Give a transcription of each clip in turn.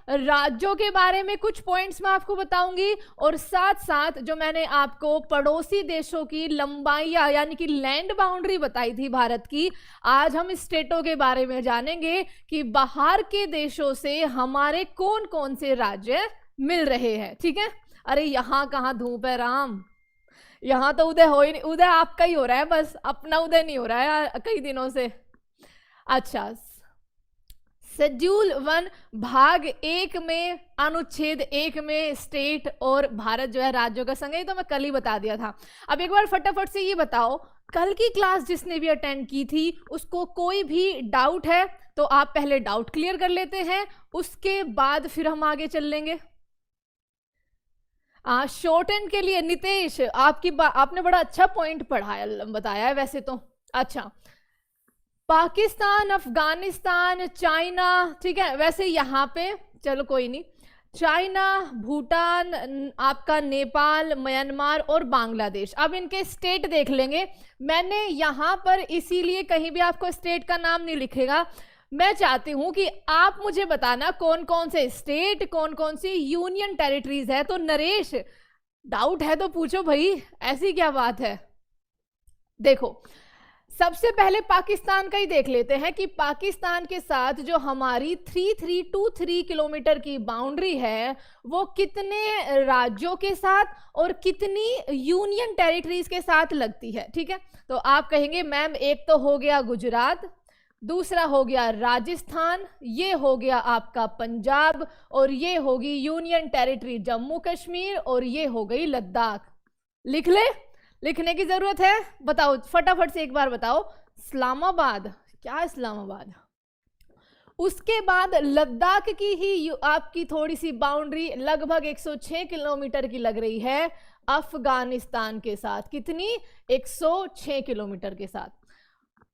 राज्यों के बारे में कुछ पॉइंट्स मैं आपको बताऊंगी, और साथ साथ जो मैंने आपको पड़ोसी देशों की लंबाइयां यानी कि लैंड बाउंड्री बताई थी भारत की, आज हम स्टेटों के बारे में जानेंगे कि बाहर के देशों से हमारे कौन कौन से राज्य मिल रहे हैं। ठीक है। अरे यहां कहां धूप है राम, यहां तो उदय हो ही नहीं, उदय आपका ही हो रहा है, बस अपना उदय नहीं हो रहा है कई दिनों से। अच्छा, शेड्यूल 1 भाग 1 में अनुच्छेद 1 में स्टेट और भारत जो है राज्यों का संघ है, तो मैं कल ही बता दिया था। अब एक बार फटाफट से ये बताओ, कल की क्लास जिसने भी अटेंड की थी उसको कोई भी डाउट है तो आप पहले डाउट क्लियर कर लेते हैं, उसके बाद फिर हम आगे चल लेंगे। शॉर्ट एंड के लिए नितेश आपने बड़ा अच्छा पॉइंट पढ़ाया बताया है वैसे तो। अच्छा, पाकिस्तान, अफगानिस्तान, चाइना, ठीक है, वैसे यहाँ पे चलो कोई नहीं, चाइना, भूटान, आपका नेपाल, म्यांमार और बांग्लादेश। अब इनके स्टेट देख लेंगे। मैंने यहाँ पर इसीलिए कहीं भी आपको स्टेट का नाम नहीं लिखेगा, मैं चाहती हूं कि आप मुझे बताना कौन कौन से स्टेट, कौन कौन सी यूनियन टेरिटरीज है। तो नरेश, डाउट है तो पूछो भाई, ऐसी क्या बात है। देखो, सबसे पहले पाकिस्तान का ही देख लेते हैं कि पाकिस्तान के साथ जो हमारी 3323 किलोमीटर की बाउंड्री है वो कितने राज्यों के साथ और कितनी यूनियन टेरिटरीज के साथ लगती है। ठीक है, तो आप कहेंगे मैम एक तो हो गया गुजरात, दूसरा हो गया राजस्थान, ये हो गया आपका पंजाब, और ये होगी यूनियन टेरिटरी जम्मू कश्मीर, और ये हो गई लद्दाख। लिख ले, लिखने की जरूरत है। बताओ फटाफट से एक बार बताओ, इस्लामाबाद, क्या इस्लामाबाद। उसके बाद लद्दाख की ही आपकी थोड़ी सी बाउंड्री लगभग 106 किलोमीटर की लग रही है अफगानिस्तान के साथ। कितनी? 106 किलोमीटर के साथ।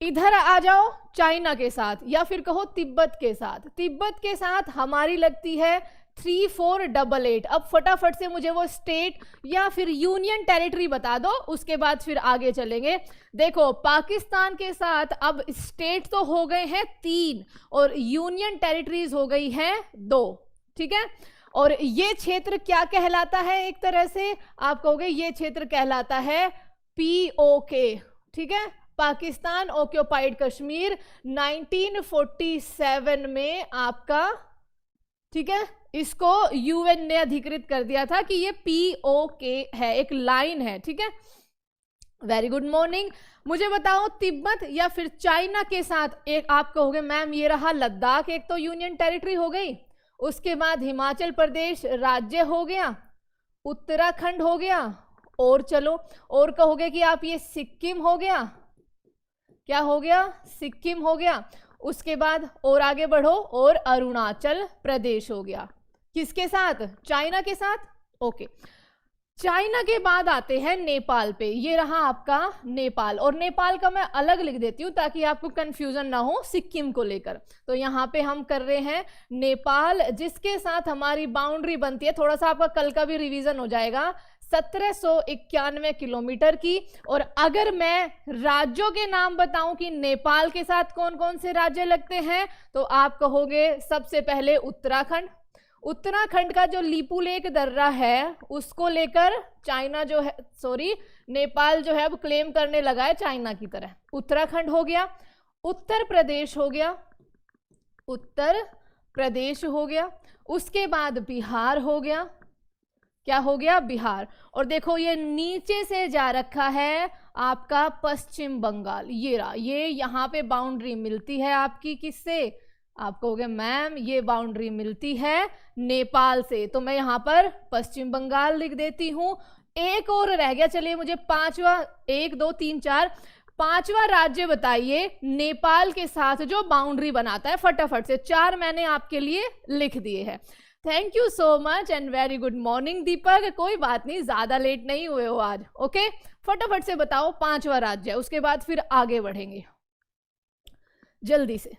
इधर आ जाओ चाइना के साथ, या फिर कहो तिब्बत के साथ। तिब्बत के साथ हमारी लगती है 3488। अब फटाफट से मुझे वो स्टेट या फिर यूनियन टेरिटरी बता दो, उसके बाद फिर आगे चलेंगे। देखो, पाकिस्तान के साथ अब स्टेट तो हो गए हैं 3 और यूनियन टेरिटरीज हो गई हैं 2। ठीक है, और ये क्षेत्र क्या कहलाता है? एक तरह से आप कहोगे ये क्षेत्र कहलाता है POK। ठीक है, पाकिस्तान ऑक्यूपाइड कश्मीर 1947 में आपका, ठीक है, इसको UN ने अधिकृत कर दिया था कि ये POK है, एक लाइन है। ठीक है, वेरी गुड मॉर्निंग। मुझे बताओ तिब्बत या फिर चाइना के साथ एक आप कहोगे मैम ये रहा लद्दाख, एक तो यूनियन टेरिटरी हो गई, उसके बाद हिमाचल प्रदेश राज्य हो गया, उत्तराखंड हो गया, और चलो और कहोगे कि आप ये सिक्किम हो गया। क्या हो गया? सिक्किम हो गया। उसके बाद और आगे बढ़ो और अरुणाचल प्रदेश हो गया। किसके साथ? चाइना के साथ। ओके, चाइना के बाद आते हैं नेपाल पे। ये रहा आपका नेपाल, और नेपाल का मैं अलग लिख देती हूँ ताकि आपको कंफ्यूजन ना हो सिक्किम को लेकर। तो यहाँ पे हम कर रहे हैं नेपाल, जिसके साथ हमारी बाउंड्री बनती है, थोड़ा सा आपका कल का भी रिवीजन हो जाएगा, 1791 किलोमीटर की। और अगर मैं राज्यों के नाम बताऊं कि नेपाल के साथ कौन कौन से राज्य लगते हैं, तो आप कहोगे सबसे पहले उत्तराखंड। उत्तराखंड का जो लीपू लेक दर्रा है उसको लेकर चाइना जो है, सॉरी, नेपाल जो है वो क्लेम करने लगा है चाइना की तरह। उत्तराखंड हो गया, उत्तर प्रदेश हो गया, उत्तर प्रदेश हो गया, उसके बाद बिहार हो गया। क्या हो गया? बिहार। और देखो ये नीचे से जा रखा है आपका पश्चिम बंगाल। ये रहा, ये यहाँ पे बाउंड्री मिलती है आपकी किससे? आप कहोगे मैम ये बाउंड्री मिलती है नेपाल से, तो मैं यहाँ पर पश्चिम बंगाल लिख देती हूँ। एक और रह गया, चलिए मुझे पांचवा, 1 2 3 4 पांचवा राज्य बताइए नेपाल के साथ जो बाउंड्री बनाता है। फटाफट से 4 मैंने आपके लिए लिख दिए हैं। Thank you so much and very good morning Deepak. कोई बात नहीं, ज्यादा लेट नहीं हुए हो आज। ओके, फटाफट से बताओ 5वां राज्य, उसके बाद फिर आगे बढ़ेंगे जल्दी से।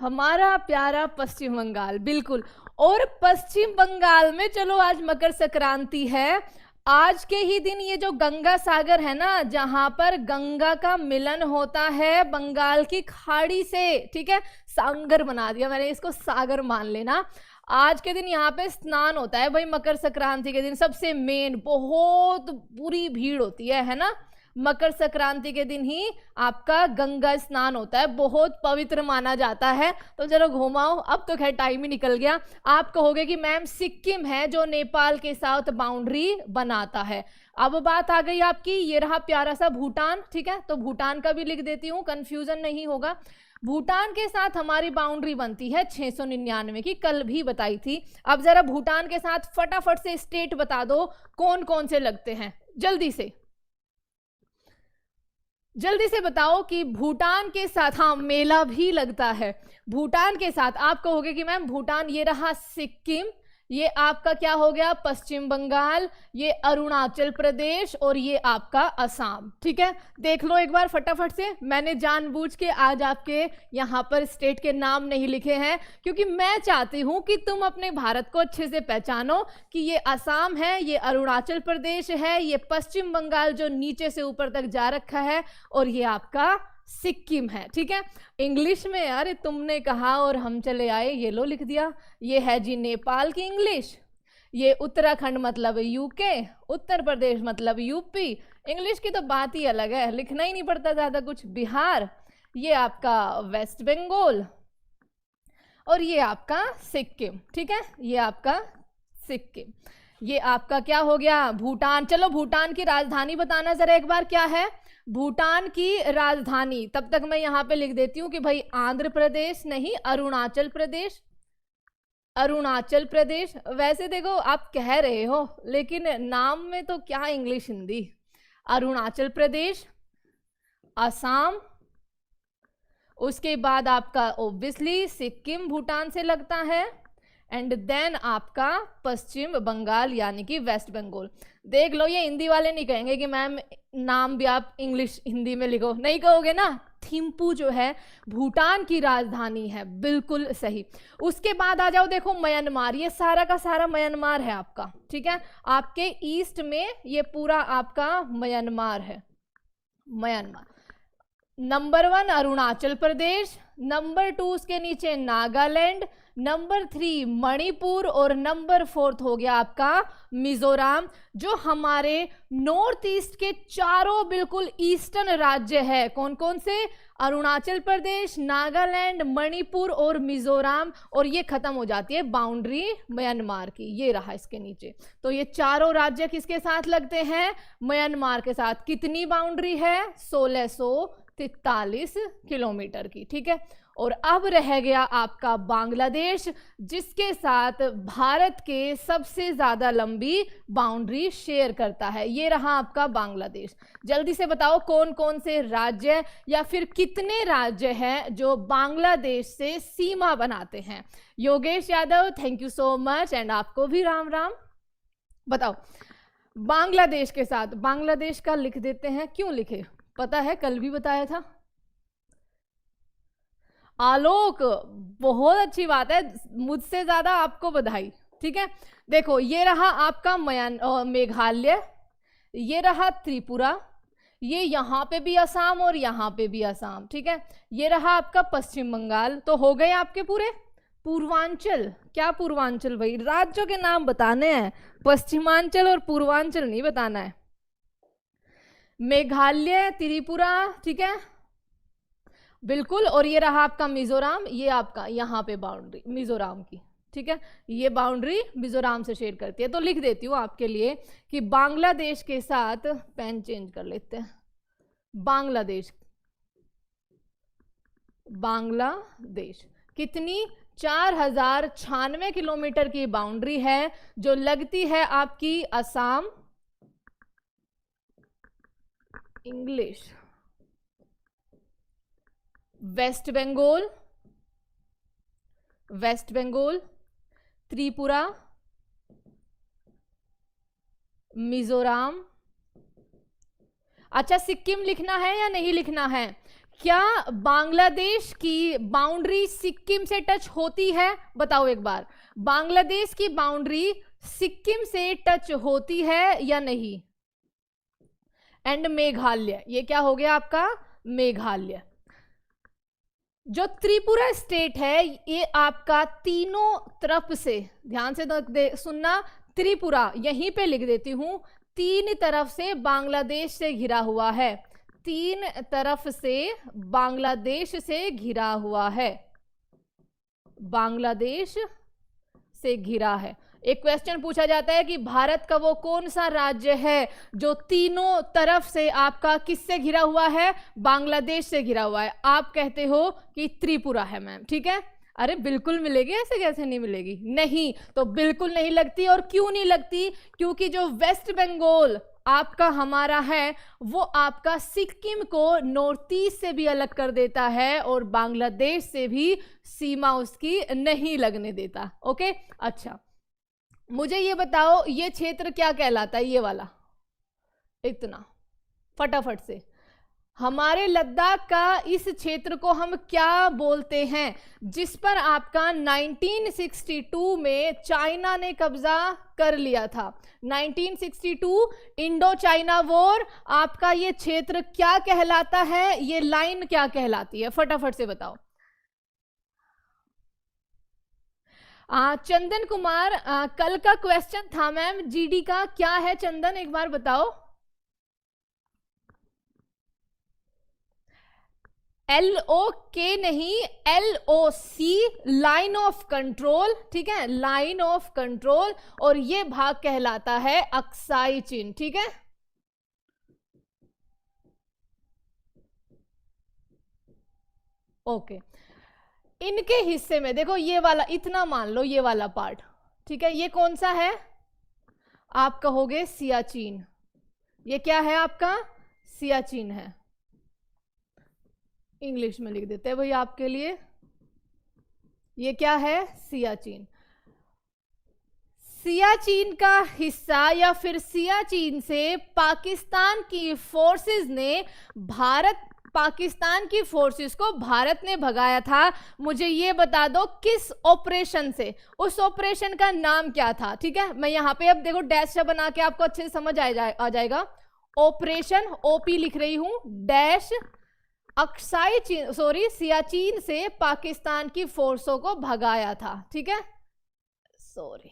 हमारा प्यारा पश्चिम बंगाल, बिल्कुल। और पश्चिम बंगाल में चलो आज मकर संक्रांति है, आज के ही दिन ये जो गंगा सागर है ना, जहां पर गंगा का मिलन होता है बंगाल की खाड़ी से, ठीक है, सागर बना दिया मैंने इसको, सागर मान लेना। आज के दिन यहाँ पे स्नान होता है भाई, मकर संक्रांति के दिन सबसे मेन, बहुत बुरी भीड़ होती है ना, मकर संक्रांति के दिन ही आपका गंगा स्नान होता है, बहुत पवित्र माना जाता है। तो चलो घुमाओ, अब तो खैर टाइम ही निकल गया। आप कहोगे कि मैम सिक्किम है जो नेपाल के साथ बाउंड्री बनाता है। अब बात आ गई आपकी, ये रहा प्यारा सा भूटान, ठीक है, तो भूटान का भी लिख देती हूँ, कंफ्यूजन नहीं होगा। भूटान के साथ हमारी बाउंड्री बनती है 699 की, कल भी बताई थी। अब जरा भूटान के साथ फटाफट से स्टेट बता दो कौन कौन से लगते हैं, जल्दी से बताओ कि भूटान के साथ, हाँ मेला भी लगता है भूटान के साथ। आप कहोगे कि मैम भूटान, ये रहा सिक्किम, ये आपका क्या हो गया पश्चिम बंगाल, ये अरुणाचल प्रदेश और ये आपका असम, ठीक है। देख लो एक बार फटाफट से, मैंने जानबूझ के आज आपके यहाँ पर स्टेट के नाम नहीं लिखे हैं क्योंकि मैं चाहती हूँ कि तुम अपने भारत को अच्छे से पहचानो कि ये असम है, ये अरुणाचल प्रदेश है, ये पश्चिम बंगाल जो नीचे से ऊपर तक जा रखा है, और ये आपका सिक्किम है, ठीक है। इंग्लिश में यार तुमने कहा और हम चले आए, ये लो लिख दिया। ये है जी नेपाल की इंग्लिश, ये उत्तराखंड मतलब यूके, उत्तर प्रदेश मतलब यूपी, इंग्लिश की तो बात ही अलग है, लिखना ही नहीं पड़ता ज्यादा कुछ। बिहार, ये आपका वेस्ट बंगाल, और ये आपका सिक्किम, ठीक है, ये आपका सिक्किम। ये आपका क्या हो गया भूटान। चलो भूटान की राजधानी बताना जरा एक बार, क्या है भूटान की राजधानी। तब तक मैं यहाँ पे लिख देती हूँ कि भाई आंध्र प्रदेश नहीं, अरुणाचल प्रदेश, अरुणाचल प्रदेश। वैसे देखो आप कह रहे हो लेकिन नाम में तो क्या इंग्लिश हिंदी। अरुणाचल प्रदेश, असम, उसके बाद आपका ओब्वियसली सिक्किम भूटान से लगता है, एंड देन आपका पश्चिम बंगाल यानी कि वेस्ट बंगाल। देख लो ये हिंदी वाले नहीं कहेंगे कि मैम नाम भी आप इंग्लिश हिंदी में लिखो, नहीं कहोगे ना। थिम्पू जो है भूटान की राजधानी है, बिल्कुल सही। उसके बाद आ जाओ, देखो म्यांमार, ये सारा का सारा म्यांमार है आपका, ठीक है। आपके ईस्ट में ये पूरा आपका म्यांमार है, Myanmar. Number 1 Arunachal Pradesh, number 2 उसके नीचे नागालैंड, नंबर 3 मणिपुर, और नंबर 4 हो गया आपका मिजोरम। जो हमारे नॉर्थ ईस्ट के चारों बिल्कुल ईस्टर्न राज्य है, कौन कौन से, अरुणाचल प्रदेश, नागालैंड, मणिपुर और मिजोरम, और ये खत्म हो जाती है बाउंड्री म्यांमार की, ये रहा इसके नीचे। तो ये चारों राज्य किसके साथ लगते हैं, म्यांमार के साथ। कितनी बाउंड्री है, 1643 किलोमीटर की, ठीक है। और अब रह गया आपका बांग्लादेश, जिसके साथ भारत के सबसे ज्यादा लंबी बाउंड्री शेयर करता है। ये रहा आपका बांग्लादेश। जल्दी से बताओ कौन कौन से राज्य या फिर कितने राज्य हैं जो बांग्लादेश से सीमा बनाते हैं। Yogesh Yadav, thank you so much, and आपको भी राम राम। बताओ बांग्लादेश के साथ, बांग्लादेश का लिख देते हैं, क्यों लिखे पता है, कल भी बताया था। आलोक, बहुत अच्छी बात है, मुझसे ज्यादा आपको बधाई, ठीक है। देखो ये रहा आपका मेघालय, ये रहा त्रिपुरा, ये यहाँ पे भी असम और यहाँ पे भी असम, ठीक है। ये रहा आपका पश्चिम बंगाल। तो हो गए आपके पूरे पूर्वांचल। क्या पूर्वांचल भाई, राज्यों के नाम बताने हैं, पश्चिमांचल और पूर्वांचल नहीं बताना है। मेघालय, त्रिपुरा, ठीक है, बिल्कुल। और ये रहा आपका मिजोरम, ये आपका यहाँ पे बाउंड्री मिजोरम की, ठीक है, ये बाउंड्री मिजोरम से शेयर करती है। तो लिख देती हूँ आपके लिए कि बांग्लादेश के साथ, पेन चेंज कर लेते हैं, बांग्लादेश, बांग्लादेश कितनी 4096 किलोमीटर की बाउंड्री है जो लगती है आपकी असम, इंग्लिश, वेस्ट बंगाल, वेस्ट बंगाल, त्रिपुरा, मिजोरम। अच्छा सिक्किम लिखना है या नहीं लिखना है? क्या बांग्लादेश की बाउंड्री सिक्किम से टच होती है? बताओ एक बार। बांग्लादेश की बाउंड्री सिक्किम से टच होती है या नहीं? एंड मेघालय, ये क्या हो गया आपका? मेघालय। जो त्रिपुरा स्टेट है ये आपका तीनों तरफ से, ध्यान से सुनना, त्रिपुरा यहीं पे लिख देती हूं, तीन तरफ से बांग्लादेश से घिरा हुआ है, तीन तरफ से बांग्लादेश से घिरा हुआ है, बांग्लादेश से घिरा है। एक क्वेश्चन पूछा जाता है कि भारत का वो कौन सा राज्य है जो तीनों तरफ से आपका किससे घिरा हुआ है? बांग्लादेश से घिरा हुआ है। आप कहते हो कि त्रिपुरा है मैम, ठीक है। अरे बिल्कुल मिलेगी, ऐसे कैसे नहीं मिलेगी? नहीं, तो बिल्कुल नहीं लगती। और क्यों नहीं लगती? क्योंकि जो वेस्ट बंगाल आपका हमारा है वो आपका सिक्किम को नॉर्थ ईस्ट से भी अलग कर देता है और बांग्लादेश से भी सीमा उसकी नहीं लगने देता। ओके, अच्छा मुझे ये बताओ ये क्षेत्र क्या कहलाता है? ये वाला, इतना फटाफट से, हमारे लद्दाख का इस क्षेत्र को हम क्या बोलते हैं जिस पर आपका 1962 में चाइना ने कब्जा कर लिया था? 1962 इंडो चाइना वॉर, आपका ये क्षेत्र क्या कहलाता है? ये लाइन क्या कहलाती है? फटाफट से बताओ। चंदन कुमार, कल का क्वेश्चन था मैम जीडी का, क्या है चंदन एक बार बताओ। LOK नहीं, LOC, लाइन ऑफ कंट्रोल, ठीक है, लाइन ऑफ कंट्रोल। और ये भाग कहलाता है अक्साई चीन, ठीक है। ओके, इनके हिस्से में देखो ये वाला, इतना मान लो ये वाला पार्ट, ठीक है, ये कौन सा है? आप कहोगे सियाचिन। ये क्या है आपका? सियाचिन है। इंग्लिश में लिख देते हैं भाई आपके लिए, ये क्या है? सियाचिन। सियाचिन का हिस्सा या फिर सियाचिन से पाकिस्तान की फोर्सेस ने पाकिस्तान की फोर्सेस को भारत ने भगाया था। मुझे ये बता दो किस ऑपरेशन से? उस ऑपरेशन का नाम क्या था? ठीक है, मैं यहां पे अब देखो डैश बना के आपको अच्छे से समझ आ जाएगा। ऑपरेशन OP लिख रही हूं, डैश अक्साई चीन, सॉरी सियाचिन से पाकिस्तान की फोर्सों को भगाया था, ठीक है, सॉरी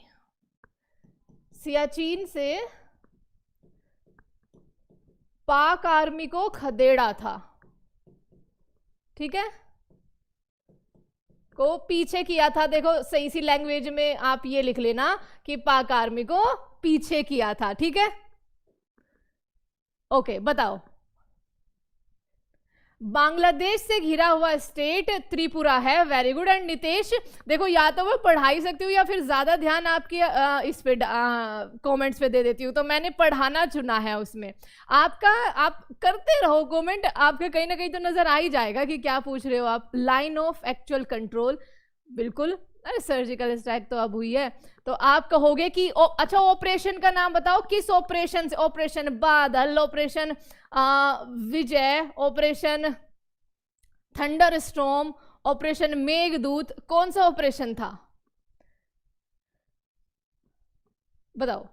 सियाचिन से पाक आर्मी को खदेड़ा था, ठीक है, को पीछे किया था। देखो सही सी लैंग्वेज में आप ये लिख लेना कि पाक आर्मी को पीछे किया था, ठीक है। ओके, बताओ बांग्लादेश से घिरा हुआ स्टेट त्रिपुरा है। Very good. एंड नितेश, देखो या तो मैं पढ़ाई सकती हूँ या फिर ज्यादा ध्यान आपकी इस पे कमेंट्स पे दे देती हूँ, तो मैंने पढ़ाना चुना है। उसमें आपका, आप करते रहो कमेंट, आपके कहीं ना कहीं तो नजर आ ही जाएगा कि क्या पूछ रहे हो आप। लाइन ऑफ एक्चुअल कंट्रोल, बिल्कुल। अरे सर्जिकल स्ट्राइक तो अब हुई है, तो आप कहोगे कि अच्छा ऑपरेशन का नाम बताओ, किस ऑपरेशन से? Operation Badal, operation Vijay, operation thunderstorm, operation Meghdoot, कौन सा ऑपरेशन था बताओ।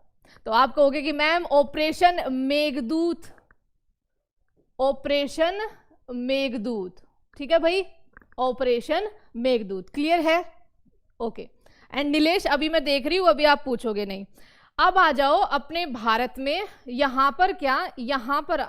तो आप कहोगे कि ma'am operation Meghdoot, operation Meghdoot, ठीक है भाई, ऑपरेशन मेघदूत। क्लियर है? ओके। एंड नीलेश, अभी मैं देख रही हूं, अभी आप पूछोगे नहीं। अब आ जाओ अपने भारत में, यहां पर क्या, यहां पर